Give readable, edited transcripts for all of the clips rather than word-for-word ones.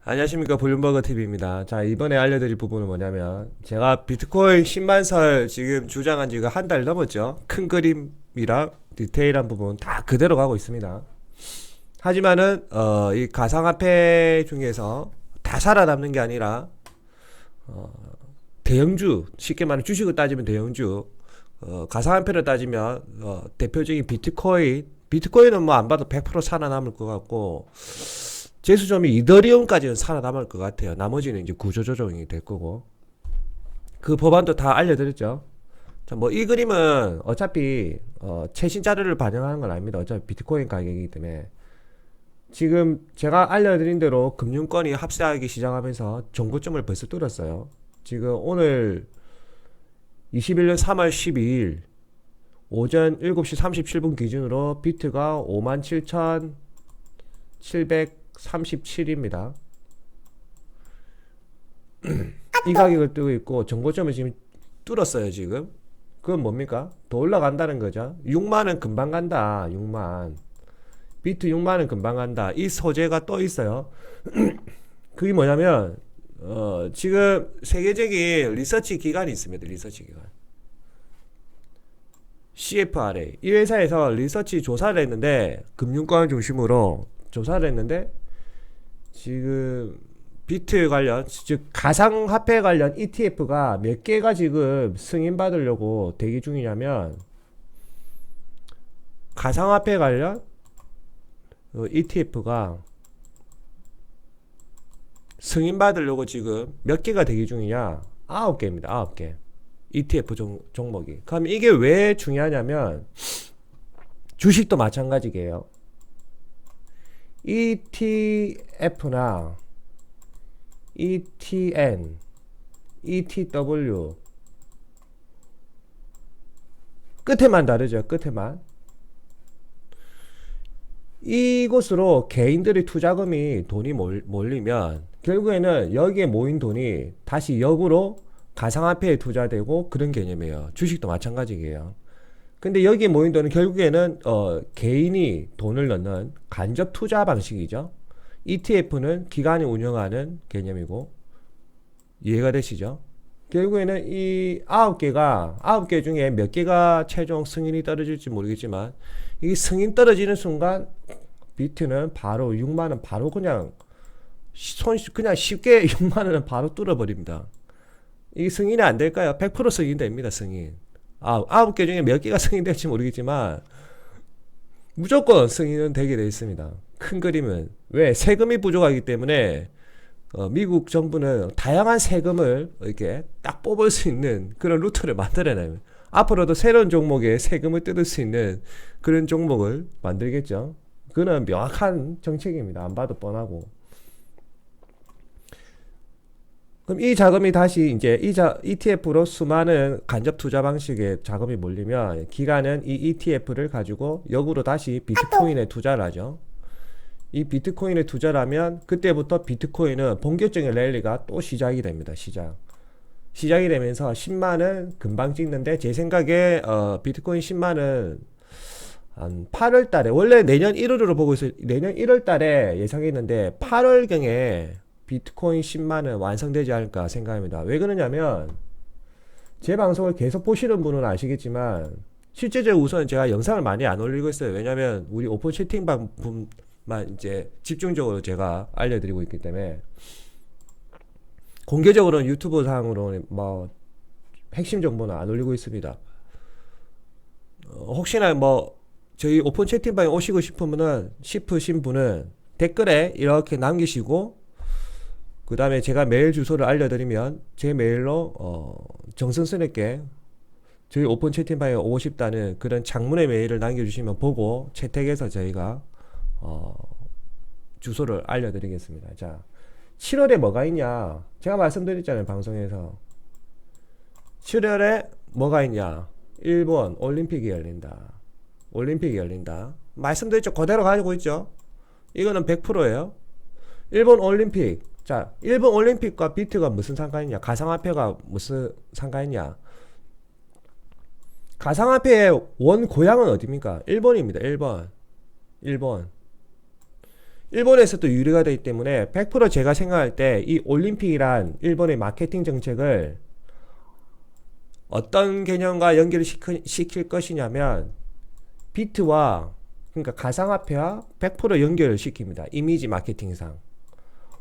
안녕하십니까, 블룸버그 TV입니다. 자, 이번에 알려드릴 부분은 뭐냐면 제가 비트코인 10만 설 지금 주장한 지가 한 달 넘었죠. 큰 그림이랑 디테일한 부분 다 그대로 가고 있습니다. 하지만은 이 가상화폐 중에서 다 살아남는 게 아니라 대형주, 쉽게 말하면 주식을 따지면 대형주, 가상화폐를 따지면 대표적인 비트코인은 뭐 안 봐도 100% 살아남을 것 같고, 재수점이 이더리움까지는 살아남을 것 같아요. 나머지는 이제 구조조정이 될 거고. 그 법안도 다 알려드렸죠. 자, 뭐 이 그림은 어차피 최신 자료를 반영하는 건 아닙니다. 어차피 비트코인 가격이기 때문에. 지금 제가 알려드린 대로 금융권이 합세하기 시작하면서 정고점을 벌써 뚫었어요. 지금 오늘 21년 3월 12일 오전 7시 37분 기준으로 비트가 57,737입니다. 이 가격을 뜨고 있고 정고점을 지금 뚫었어요. 지금 그건 뭡니까? 더 올라간다는 거죠. 6만원 금방 간다. 6만 비트 6만원 금방 간다. 이 소재가 또 있어요. 그게 뭐냐면 지금 세계적인 리서치 기관이 있습니다. 리서치 기관 CFRA. 이 회사에서 리서치 조사를 했는데, 금융권 중심으로 조사를 했는데, 지금 비트 관련, 즉 가상화폐 관련 ETF가 몇 개가 지금 승인받으려고 대기 중이냐면, 가상화폐 관련 ETF가 승인받으려고 지금 몇 개가 대기 중이냐? 9개입니다. 9개. ETF 종목이. 그럼 이게 왜 중요하냐면, 주식도 마찬가지게요. ETF나 ETN, ETW 끝에만 다르죠. 끝에만. 이곳으로 개인들의 투자금이 돈이 몰리면 결국에는 여기에 모인 돈이 다시 역으로 가상화폐에 투자되고, 그런 개념이에요. 주식도 마찬가지예요. 근데 여기에 모인 돈은 결국에는 개인이 돈을 넣는 간접 투자 방식이죠. ETF는 기관이 운영하는 개념이고, 이해가 되시죠? 결국에는 이 9개 중에 몇 개가 최종 승인이 떨어질지 모르겠지만, 이 승인 떨어지는 순간 비트는 바로 6만원 바로 그냥 그냥 쉽게 6만원은 바로 뚫어버립니다. 이 승인이 안 될까요? 100% 승인됩니다. 승인. 9개 중에 몇 개가 승인될지 모르겠지만 무조건 승인은 되게 되어 있습니다. 큰 그림은 왜? 세금이 부족하기 때문에 미국 정부는 다양한 세금을 이렇게 딱 뽑을 수 있는 그런 루트를 만들어내요. 앞으로도 새로운 종목에 세금을 뜯을 수 있는 그런 종목을 만들겠죠. 그는 명확한 정책입니다. 안 봐도 뻔하고. 그럼 이 자금이 다시 이제 ETF로 수많은 간접 투자 방식의 자금이 몰리면, 기관은 이 ETF를 가지고 역으로 다시 비트코인에 투자를 하죠. 이 비트코인에 투자를 하면 그때부터 비트코인은 본격적인 랠리가 또 시작이 됩니다. 시작이 되면서 10만은 금방 찍는데, 제 생각에 비트코인 10만은 한 8월 달에, 원래 내년 1월으로 보고 있어요. 내년 1월 달에 예상했는데 8월경에 비트코인 10만은 완성되지 않을까 생각합니다. 왜 그러냐면, 제 방송을 계속 보시는 분은 아시겠지만 실제적으로 우선 제가 영상을 많이 안 올리고 있어요. 왜냐면 우리 오픈 채팅방 분만 이제 집중적으로 제가 알려드리고 있기 때문에, 공개적으로는 유튜브 상으로 뭐 핵심 정보는 안 올리고 있습니다. 혹시나 뭐 저희 오픈 채팅방에 오시고 싶으신 분은 댓글에 이렇게 남기시고, 그 다음에 제가 메일 주소를 알려드리면 제 메일로 정성스럽게 저희 오픈 채팅방에 오고 싶다는 그런 장문의 메일을 남겨주시면 보고 채택해서 저희가 주소를 알려드리겠습니다. 자, 7월에 뭐가 있냐? 제가 말씀드렸잖아요, 방송에서. 7월에 뭐가 있냐? 일본 올림픽이 열린다. 말씀드렸죠? 그대로 가지고 있죠? 이거는 100%예요. 일본 올림픽. 자, 일본 올림픽과 비트가 무슨 상관이냐? 가상화폐가 무슨 상관이냐? 가상화폐의 원 고향은 어디입니까? 일본입니다. 일본. 일본에서도 유리가 되기 때문에 100% 제가 생각할 때 이 올림픽이란 일본의 마케팅 정책을 어떤 개념과 연결을 시킬 것이냐면 비트와 그러니까 가상화폐와 100% 연결을 시킵니다. 이미지 마케팅상.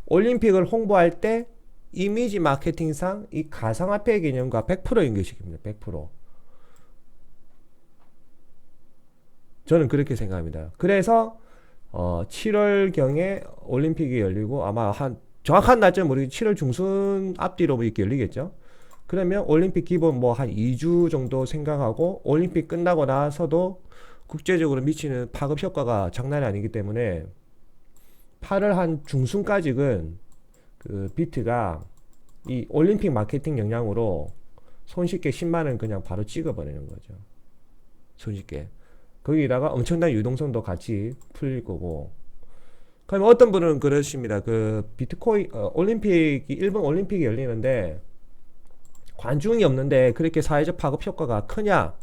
올림픽을 홍보할 때 이미지 마케팅상 이 가상화폐 개념과 100% 연결시킵니다. 100%. 저는 그렇게 생각합니다. 그래서 7월경에 올림픽이 열리고 아마 한 정확한 날짜는 모르겠지만 7월 중순 앞뒤로 이렇게 열리겠죠. 그러면 올림픽 기본 뭐 한 2주 정도 생각하고 올림픽 끝나고 나서도 국제적으로 미치는 파급 효과가 장난이 아니기 때문에 8월 한 중순까지는 그 비트가 이 올림픽 마케팅 영향으로 손쉽게 10만원 그냥 바로 찍어버리는 거죠. 손쉽게. 거기다가 엄청난 유동성도 같이 풀릴 거고. 그럼 어떤 분은 그러십니다. 그 비트코인 올림픽이 일본 올림픽이 열리는데 관중이 없는데 그렇게 사회적 파급 효과가 크냐?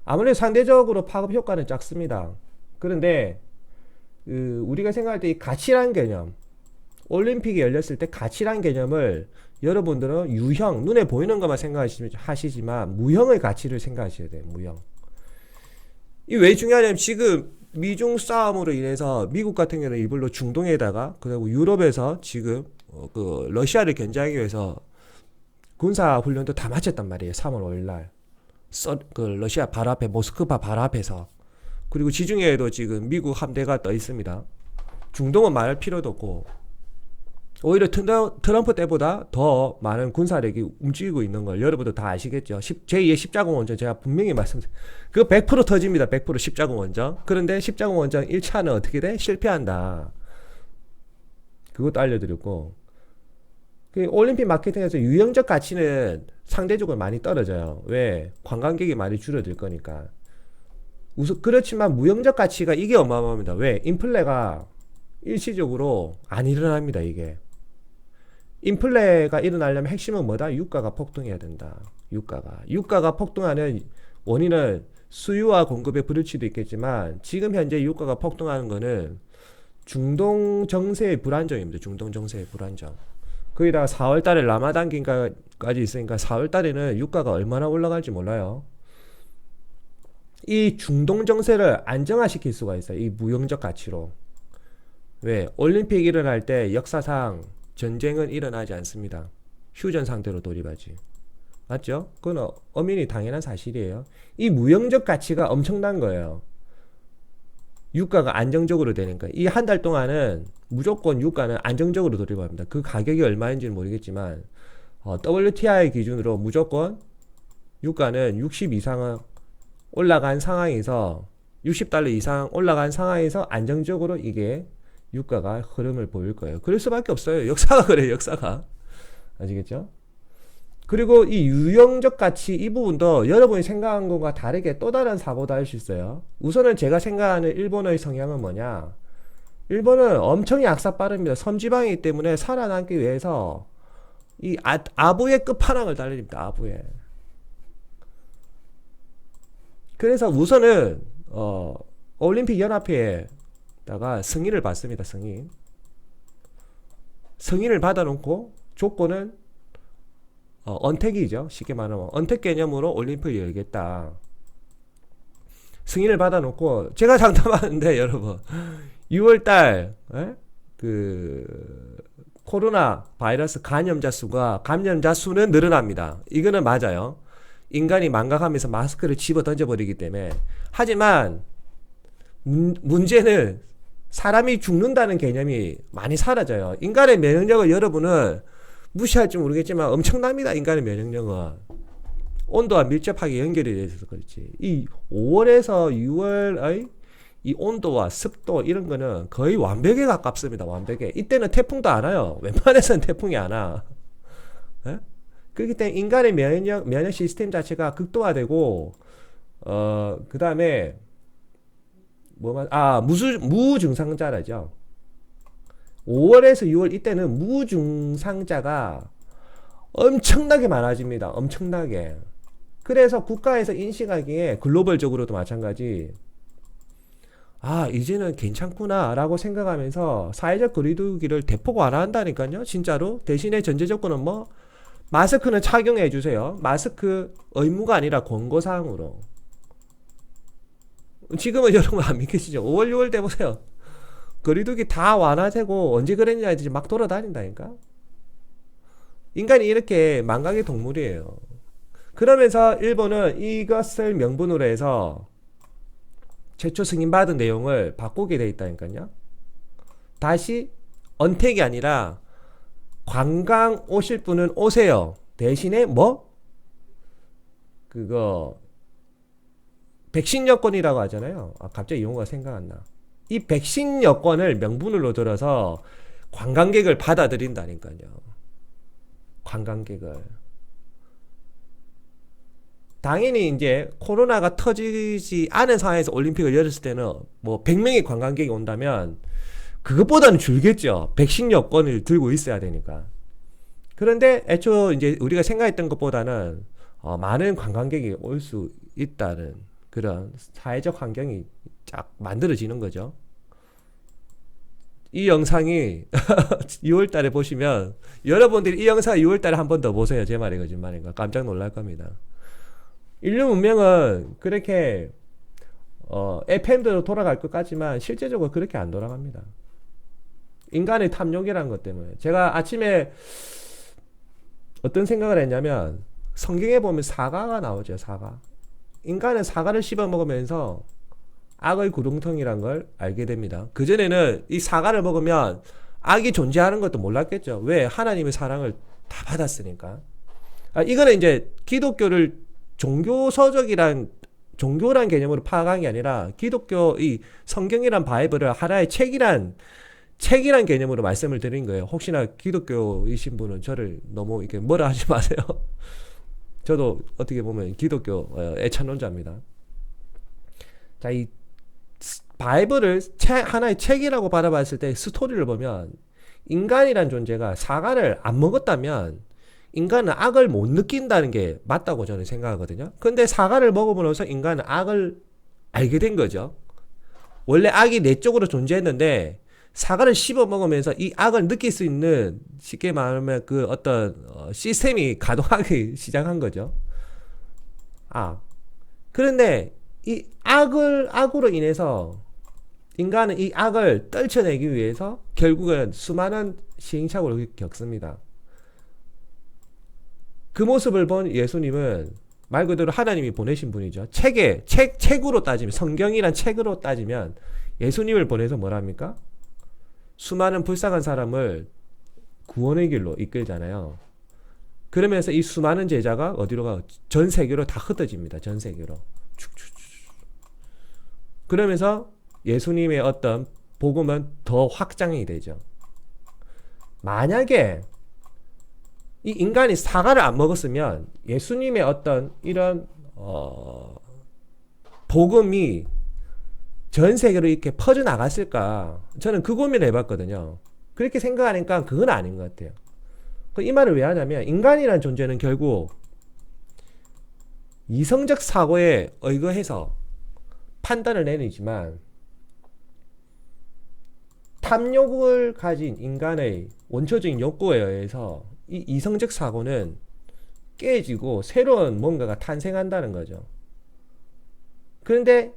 아무래도 상대적으로 파급 효과는 작습니다. 그런데 우리가 생각할 때 이 가치란 개념, 올림픽이 열렸을 때 가치란 개념을 여러분들은 유형, 눈에 보이는 것만 생각하시지만 무형의 가치를 생각하셔야 돼요. 무형. 이 왜 중요하냐면 지금 미중 싸움으로 인해서 미국 같은 경우는 일부러 중동에다가 그리고 유럽에서 지금 그 러시아를 견제하기 위해서 군사 훈련도 다 마쳤단 말이에요. 3월 5일 날. 그 러시아 바로 앞에 모스크바 바로 앞에서. 그리고 지중해에도 지금 미국 함대가 떠 있습니다. 중동은 말할 필요도 없고 오히려 트럼프 때보다 더 많은 군사력이 움직이고 있는 걸 여러분도 다 아시겠죠. 제2의 십자군 원전 제가 분명히 말씀드렸어요. 그거 100% 터집니다. 100% 십자군 원전. 그런데 십자군 원전 1차는 어떻게 돼? 실패한다. 그것도 알려드렸고 그 올림픽 마케팅에서 유형적 가치는 상대적으로 많이 떨어져요. 왜? 관광객이 많이 줄어들 거니까. 우선 그렇지만 무형적 가치가 이게 어마어마합니다. 왜? 인플레가 일시적으로 안 일어납니다. 이게. 인플레가 일어나려면 핵심은 뭐다? 유가가 폭등해야 된다. 유가가 폭등하는 원인은 수요와 공급의 불일치도 있겠지만 지금 현재 유가가 폭등하는 거는 중동 정세의 불안정입니다. 중동 정세의 불안정. 거기다가 4월 달에 라마단 기간까지 있으니까 4월 달에는 유가가 얼마나 올라갈지 몰라요. 이 중동 정세를 안정화시킬 수가 있어요. 이 무형적 가치로. 왜? 올림픽 일어날 때 역사상 전쟁은 일어나지 않습니다. 휴전 상태로 돌입하지. 맞죠? 그건 엄연히 당연한 사실이에요. 이 무형적 가치가 엄청난 거예요. 유가가 안정적으로 되니까. 이 한 달 동안은 무조건 유가는 안정적으로 돌입합니다. 그 가격이 얼마인지는 모르겠지만 WTI 기준으로 무조건 유가는 60 이상 올라간 상황에서 60달러 이상 올라간 상황에서 안정적으로 이게 유가가 흐름을 보일 거예요. 그럴 수밖에 없어요. 역사가 그래요. 역사가. 아시겠죠? 그리고 이 유형적 가치 이 부분도 여러분이 생각한 것과 다르게 또 다른 사고도 할 수 있어요. 우선은 제가 생각하는 일본의 성향은 뭐냐? 일본은 엄청 약사 빠릅니다. 섬지방이기 때문에 살아남기 위해서 이 아부의 끝판왕을 달립니다. 아부의. 그래서 우선은 올림픽 연합회에다가 승인을 받습니다. 승인을 받아놓고 조건은 언택이죠. 쉽게 말하면 언택 개념으로 올림픽을 열겠다. 승인을 받아놓고 제가 장담하는데 여러분 6월달 그 코로나 바이러스 감염자 수는 늘어납니다. 이거는 맞아요. 인간이 망각하면서 마스크를 집어 던져버리기 때문에. 하지만 문제는 사람이 죽는다는 개념이 많이 사라져요. 인간의 면역력을 여러분은 무시할지 모르겠지만 엄청납니다. 인간의 면역력은. 온도와 밀접하게 연결이 되어 있어서 그렇지. 이 5월에서 6월의 이 온도와 습도 이런 거는 거의 완벽에 가깝습니다. 완벽에. 이때는 태풍도 안 와요. 웬만해서는 태풍이 안 와. 에? 그렇기 때문에 인간의 면역 시스템 자체가 극도화되고 그 다음에 무증상자라죠. 5월에서 6월 이때는 무증상자가 엄청나게 많아집니다. 엄청나게. 그래서 국가에서 인식하기에 글로벌적으로도 마찬가지 아, 이제는 괜찮구나라고 생각하면서 사회적 거리두기를 대폭 완화한다니까요. 진짜로. 대신에 전제 조건은 뭐 마스크는 착용해 주세요. 마스크 의무가 아니라 권고사항으로. 지금은 여러분 안 믿기시죠? 5월, 6월 돼 보세요. 거리두기 다 완화되고 언제 그랬냐 이제 막 돌아다닌다니까. 인간이 이렇게 망각의 동물이에요. 그러면서 일본은 이것을 명분으로 해서 최초 승인받은 내용을 바꾸게 돼 있다니까요. 다시 언택이 아니라 관광 오실 분은 오세요. 대신에 뭐? 그거 백신 여권이라고 하잖아요. 아, 갑자기 용어가 생각 안 나. 이 백신 여권을 명분으로 들어서 관광객을 받아들인다니까요. 관광객을. 당연히 이제 코로나가 터지지 않은 상황에서 올림픽을 열었을 때는 뭐 100명의 관광객이 온다면 그것보다는 줄겠죠. 백신 여권을 들고 있어야 되니까. 그런데 애초 이제 우리가 생각했던 것보다는 많은 관광객이 올 수 있다는 그런 사회적 환경이 쫙 만들어지는 거죠. 이 영상이 6월 달에 보시면 여러분들이 이 영상 6월 달에 한 번 더 보세요. 제 말이 거짓말인가. 깜짝 놀랄 겁니다. 인류 문명은 그렇게 FM대로 돌아갈 것 같지만 실제적으로 그렇게 안 돌아갑니다. 인간의 탐욕이라는 것 때문에. 제가 아침에 어떤 생각을 했냐면 성경에 보면 사과가 나오죠. 사과. 인간은 사과를 씹어 먹으면서 악의 구렁텅이란 걸 알게 됩니다. 그전에는 이 사과를 먹으면 악이 존재하는 것도 몰랐겠죠. 왜? 하나님의 사랑을 다 받았으니까. 이거는 이제 기독교를 종교란 개념으로 파악한 게 아니라 기독교 이 성경이란 바이블을 하나의 책이란 개념으로 말씀을 드린 거예요. 혹시나 기독교이신 분은 저를 너무 이렇게 뭐라 하지 마세요. 저도 어떻게 보면 기독교 애찬론자입니다. 자, 이 바이블을 하나의 책이라고 바라봤을 때 스토리를 보면 인간이란 존재가 사과를 안 먹었다면 인간은 악을 못 느낀다는 게 맞다고 저는 생각하거든요. 근데 사과를 먹음으로써 인간은 악을 알게 된 거죠. 원래 악이 내 쪽으로 존재했는데 사과를 씹어 먹으면서 이 악을 느낄 수 있는 쉽게 말하면 그 어떤 시스템이 가동하기 시작한 거죠. 그런데 이 악으로 인해서 인간은 이 악을 떨쳐내기 위해서 결국은 수많은 시행착오를 겪습니다. 그 모습을 본 예수님은 말 그대로 하나님이 보내신 분이죠. 책으로 따지면, 성경이란 책으로 따지면 예수님을 보내서 뭐랍니까? 수많은 불쌍한 사람을 구원의 길로 이끌잖아요. 그러면서 이 수많은 제자가 어디로 가? 전 세계로 다 흩어집니다. 전 세계로. 그러면서 예수님의 어떤 복음은 더 확장이 되죠. 만약에 이 인간이 사과를 안 먹었으면 예수님의 어떤 이런 복음이 전 세계로 이렇게 퍼져나갔을까? 저는 그 고민을 해봤거든요. 그렇게 생각하니까 그건 아닌 것 같아요. 이 말을 왜 하냐면 인간이라는 존재는 결국 이성적 사고에 의거해서 판단을 내리지만 탐욕을 가진 인간의 원초적인 욕구에 의해서 이 이성적 사고는 깨지고 새로운 뭔가가 탄생한다는 거죠. 그런데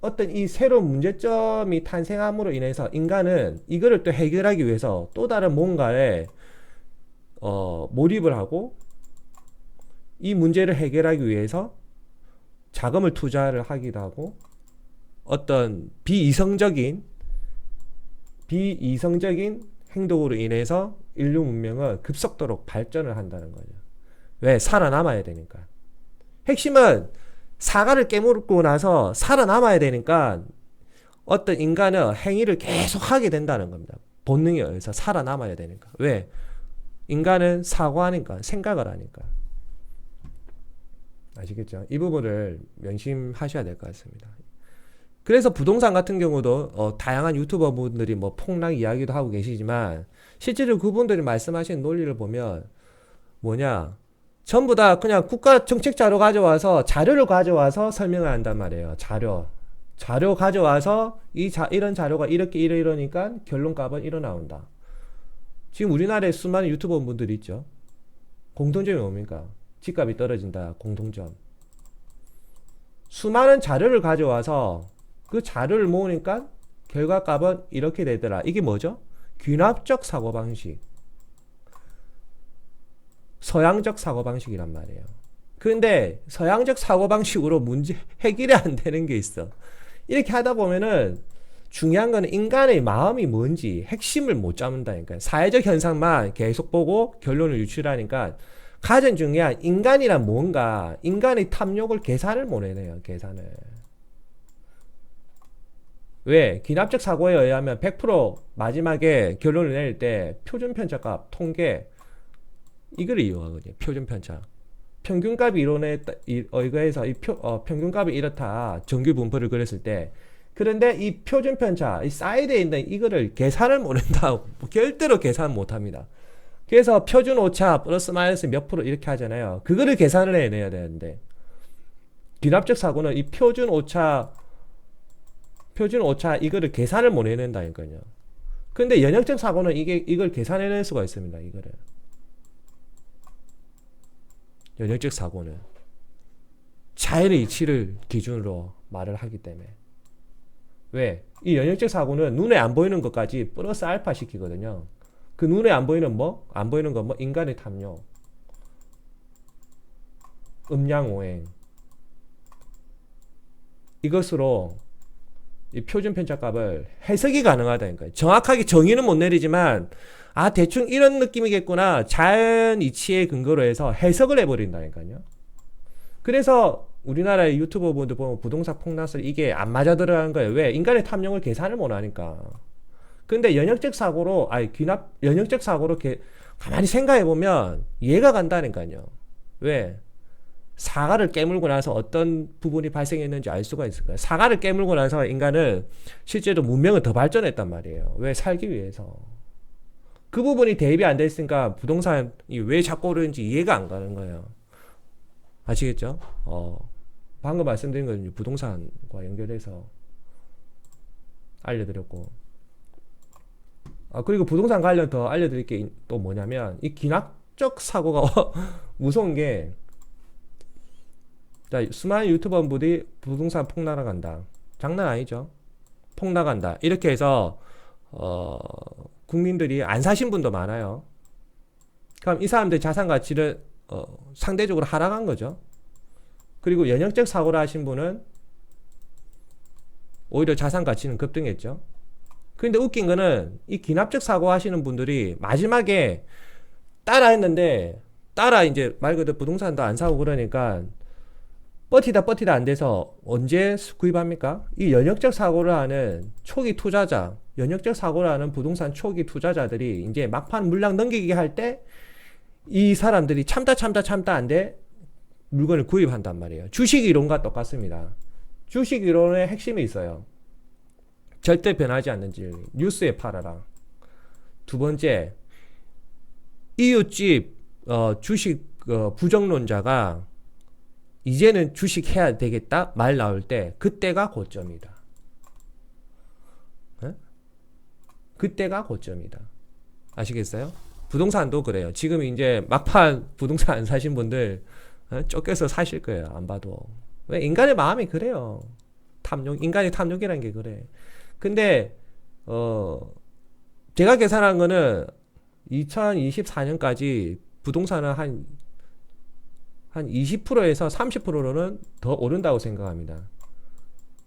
어떤 이 새로운 문제점이 탄생함으로 인해서 인간은 이거를 또 해결하기 위해서 또 다른 뭔가에 몰입을 하고 이 문제를 해결하기 위해서 자금을 투자를 하기도 하고 어떤 비이성적인 행동으로 인해서 인류 문명은 급속도로 발전을 한다는 거죠. 왜? 살아남아야 되니까. 핵심은 사과를 깨물고 나서 살아남아야 되니까 어떤 인간은 행위를 계속 하게 된다는 겁니다. 본능에 의해서 살아남아야 되니까. 왜? 인간은 사고하니까, 생각을 하니까. 아시겠죠? 이 부분을 명심하셔야 될 것 같습니다. 그래서 부동산 같은 경우도 다양한 유튜버 분들이 뭐 폭락 이야기도 하고 계시지만 실제로 그분들이 말씀하시는 논리를 보면 뭐냐, 전부 다 그냥 국가 정책 자료를 가져와서 설명을 한단 말이에요. 자료. 자료 가져와서 이런 자료가 이렇게 이러니까 결론값은 이러 나온다. 지금 우리나라에 수많은 유튜버 분들이 있죠. 공통점이 뭡니까? 집값이 떨어진다. 공통점. 수많은 자료를 가져와서 그 자료를 모으니까 결과값은 이렇게 되더라. 이게 뭐죠? 귀납적 사고방식. 서양적 사고방식이란 말이에요. 근데 서양적 사고방식으로 문제 해결이 안 되는 게 있어. 이렇게 하다 보면은 중요한 거는 인간의 마음이 뭔지 핵심을 못 잡는다니까요. 사회적 현상만 계속 보고 결론을 유출하니까 가장 중요한 인간이란 뭔가, 인간의 탐욕을 계산을 못 해내요. 계산을. 왜? 귀납적 사고에 의하면 100% 마지막에 결론을 낼 때 표준편차값, 통계 이걸 이용하거든요. 표준편차. 평균값 이론에 의거해서 평균값이 이렇다. 정규 분포를 그렸을 때. 그런데 이 표준편차, 이 사이드에 있는 이거를 계산을 못한다. 절대로 계산 못합니다. 그래서 표준 오차 플러스 마이너스 몇 프로 이렇게 하잖아요. 그거를 계산을 해내야 되는데 귀납적 사고는 이 표준 오차 이거를 계산을 못 해낸다니까요. 근데 연역적 사고는 이걸 계산해낼 수가 있습니다. 이거를. 연역적 사고는 자연의 이치를 기준으로 말을 하기 때문에. 왜? 이 연역적 사고는 눈에 안 보이는 것까지 플러스 알파 시키거든요. 그 눈에 안 보이는 뭐? 안 보이는 건 뭐? 인간의 탐욕, 음양오행. 이것으로 이 표준 편차값을 해석이 가능하다니까요. 정확하게 정의는 못 내리지만 대충 이런 느낌이겠구나. 자연 이치의 근거로 해서 해석을 해버린다니까요. 그래서 우리나라의 유튜버 분들 보면 부동산 폭락을 이게 안 맞아 들어가는 거예요. 왜? 인간의 탐욕을 계산을 못 하니까. 근데 연역적 사고로 가만히 생각해 보면 이해가 간다니까요. 왜? 사과를 깨물고 나서 어떤 부분이 발생했는지 알 수가 있을 거예요. 사과를 깨물고 나서 인간은 실제로 문명을 더 발전했단 말이에요. 왜? 살기 위해서. 그 부분이 대입이 안 됐으니까 부동산이 왜 자꾸 오르는지 이해가 안 가는 거예요. 아시겠죠? 방금 말씀드린 건 부동산과 연결해서 알려드렸고. 그리고 부동산 관련 더 알려드릴 게 또 뭐냐면, 이 기납적 사고가 무서운 게, 자, 수많은 유튜버분들이 부동산 폭락한다. 장난 아니죠? 폭락한다. 이렇게 해서, 국민들이 안 사신 분도 많아요. 그럼 이 사람들 자산 가치를, 상대적으로 하락한 거죠. 그리고 연역적 사고를 하신 분은 오히려 자산 가치는 급등했죠. 근데 웃긴 거는 이 기납적 사고 하시는 분들이 마지막에 따라 했는데 이제 말 그대로 부동산도 안 사고 그러니까 버티다 안 돼서 언제 구입합니까? 이 연역적 사고를 하는 초기 투자자, 연역적 사고를 하는 부동산 초기 투자자들이 이제 막판 물량 넘기기 할 때 이 사람들이 참다 안 돼 물건을 구입한단 말이에요. 주식 이론과 똑같습니다. 주식 이론의 핵심이 있어요. 절대 변하지 않는 진리. 뉴스에 팔아라. 두 번째, 이웃집 주식 부정론자가 이제는 주식 해야 되겠다 말 나올 때 그때가 고점이다. 네? 그때가 고점이다. 아시겠어요? 부동산도 그래요. 지금 이제 막판 부동산 안 사신 분들 쫓겨서 사실 거예요. 안 봐도. 왜? 인간의 마음이 그래요. 탐욕, 인간의 탐욕이라는 게 그래. 근데 제가 계산한 거는 2024년까지 부동산은 한 20%에서 30%는 더 오른다고 생각합니다.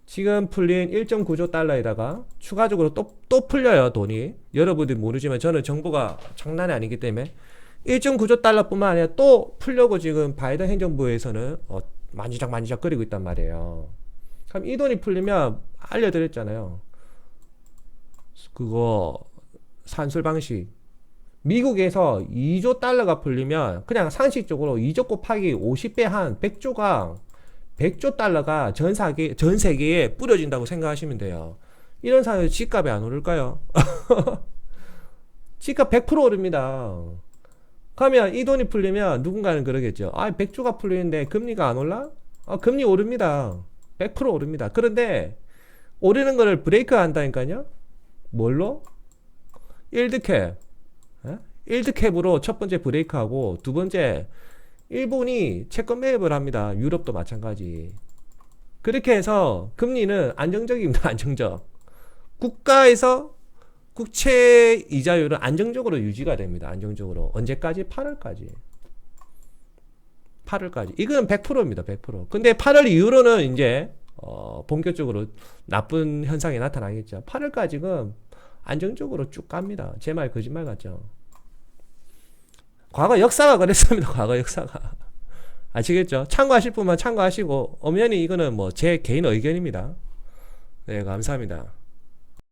지금 풀린 1.9조 달러에다가 추가적으로 또 풀려요, 돈이. 여러분들이 모르지만 저는 정보가 장난이 아니기 때문에 1.9조 달러뿐만 아니라 또 풀려고 지금 바이든 행정부에서는 만지작 거리고 있단 말이에요. 그럼 이 돈이 풀리면 알려드렸잖아요. 그거 산술 방식. 미국에서 2조 달러가 풀리면 그냥 상식적으로 2조 곱하기 50배 한 100조 달러가 전 세계에 뿌려진다고 생각하시면 돼요. 이런 상황에서 집값이 안 오를까요? 집값 100% 오릅니다. 그러면 이 돈이 풀리면 누군가는 그러겠죠. 100조가 풀리는데 금리가 안 올라? 금리 오릅니다. 100% 오릅니다. 그런데 오르는 거를 브레이크 한다니까요. 뭘로? 일드캡. 일드캡으로 첫 번째 브레이크하고 두 번째 일본이 채권 매입을 합니다. 유럽도 마찬가지. 그렇게 해서 금리는 안정적입니다. 안정적. 국가에서 국채 이자율은 안정적으로 유지가 됩니다. 안정적으로. 언제까지? 8월까지. 8월까지. 이건 100%입니다. 100%. 근데 8월 이후로는 이제 본격적으로 나쁜 현상이 나타나겠죠. 8월까지는 안정적으로 쭉 갑니다. 제 말 거짓말 같죠? 과거 역사가 그랬습니다. 과거 역사가. 아시겠죠? 참고하실 분만 참고하시고 엄연히 이거는 뭐 제 개인 의견입니다. 네, 감사합니다.